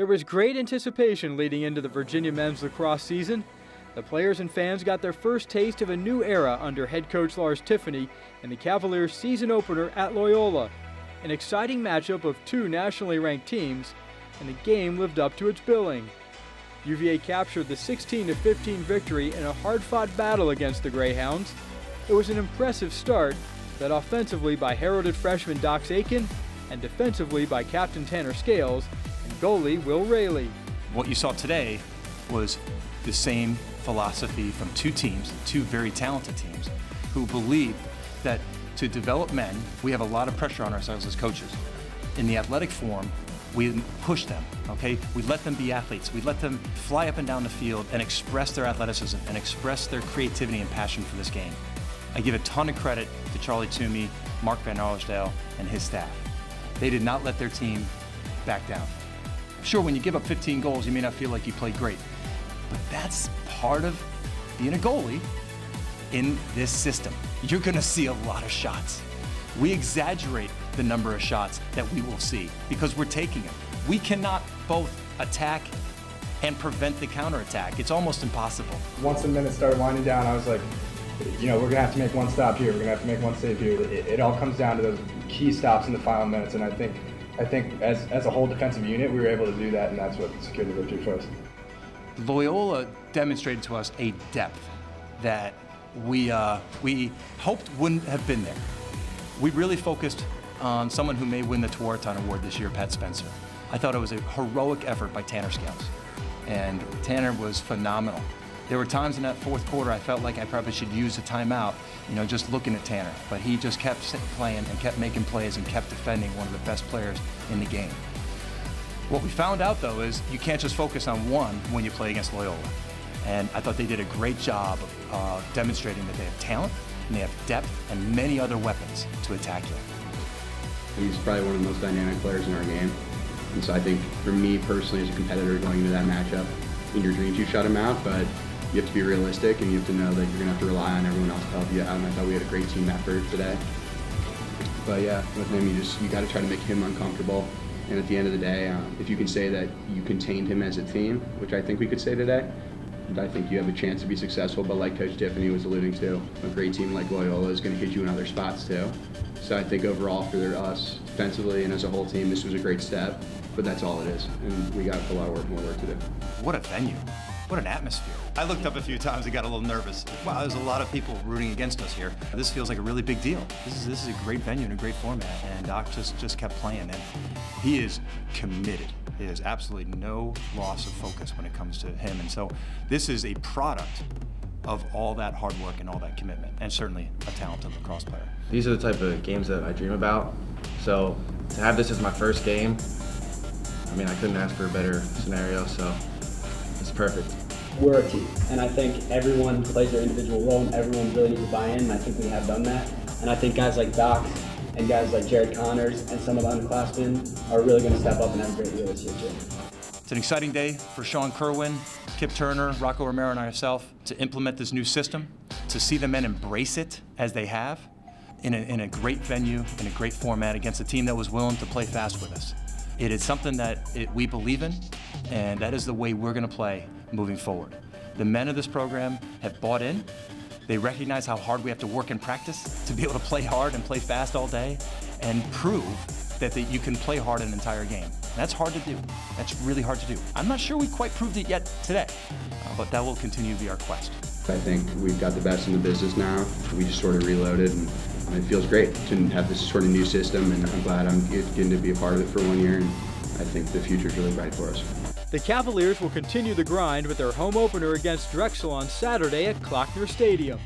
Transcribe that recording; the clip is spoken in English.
There was great anticipation leading into the Virginia men's lacrosse season. The players and fans got their first taste of a new era under head coach Lars Tiffany in the Cavaliers' season opener at Loyola. An exciting matchup of two nationally ranked teams, and the game lived up to its billing. UVA captured the 16-15 victory in a hard-fought battle against the Greyhounds. It was an impressive start, led offensively by heralded freshman Dox Aiken and defensively by captain Tanner Scales and goalie Will Raley. What you saw today was the same philosophy from two teams, two very talented teams, who believe that to develop men, we have a lot of pressure on ourselves as coaches. In the athletic form, we push them, okay? We let them be athletes. We let them fly up and down the field and express their athleticism and express their creativity and passion for this game. I give a ton of credit to Charlie Toomey, Mark Van Arsdale, and his staff. They did not let their team back down. Sure, when you give up 15 goals, you may not feel like you played great, but that's part of being a goalie in this system. You're gonna see a lot of shots. We exaggerate the number of shots that we will see because we're taking them. We cannot both attack and prevent the counterattack. It's almost impossible. Once the minutes started winding down, I was like, you know, we're gonna have to make one stop here, we're gonna have to make one save here. It all comes down to those key stops in the final minutes, and I think as a whole defensive unit, we were able to do that, and that's what secured the victory for us. Loyola demonstrated to us a depth that we hoped wouldn't have been there. We really focused on someone who may win the Tewaaraton Award this year, Pat Spencer. I thought it was a heroic effort by Tanner Scales, and Tanner was phenomenal. There were times in that fourth quarter I felt like I probably should use a timeout, you know, just looking at Tanner, but he just kept playing and kept making plays and kept defending one of the best players in the game. What we found out, though, is you can't just focus on one when you play against Loyola. And I thought they did a great job of demonstrating that they have talent, and they have depth, and many other weapons to attack you. He's probably one of the most dynamic players in our game. And so I think for me personally as a competitor going into that matchup, in your dreams you shut him out, but you have to be realistic and you have to know that you're going to have to rely on everyone else to help you out. And I thought we had a great team effort today. But yeah, with him, you got to try to make him uncomfortable. And at the end of the day, if you can say that you contained him as a team, which I think we could say today, I think you have a chance to be successful. But like Coach Tiffany was alluding to, a great team like Loyola is going to hit you in other spots too. So I think overall for us, defensively and as a whole team, this was a great step. But that's all it is, and we got a lot of more work to do. What a venue. What an atmosphere. I looked up a few times and got a little nervous. Wow, there's a lot of people rooting against us here. This feels like a really big deal. This is a great venue and a great format, and Doc just kept playing, and he is committed. There's absolutely no loss of focus when it comes to him, and so this is a product of all that hard work and all that commitment, and certainly a talented lacrosse player. These are the type of games that I dream about, so to have this as my first game, I mean, I couldn't ask for a better scenario, so it's perfect. We're a team, and I think everyone plays their individual role, and everyone really needs to buy in, and I think we have done that. And I think guys like Doc and guys like Jared Connors and some of the underclassmen are really going to step up and have a great year this year, too. It's an exciting day for Sean Kerwin, Kip Turner, Rocco Romero, and ourselves to implement this new system, to see the men embrace it as they have in a great venue, in a great format against a team that was willing to play fast with us. It is something that we believe in, and that is the way we're going to play moving forward. The men of this program have bought in. They recognize how hard we have to work in practice to be able to play hard and play fast all day and prove that you can play hard an entire game. That's hard to do. That's really hard to do. I'm not sure we quite proved it yet today, but that will continue to be our quest. I think we've got the best in the business now. We just sort of reloaded, and it feels great to have this sort of new system, and I'm glad I'm getting to be a part of it for 1 year, and I think the future is really bright for us. The Cavaliers will continue the grind with their home opener against Drexel on Saturday at Klockner Stadium.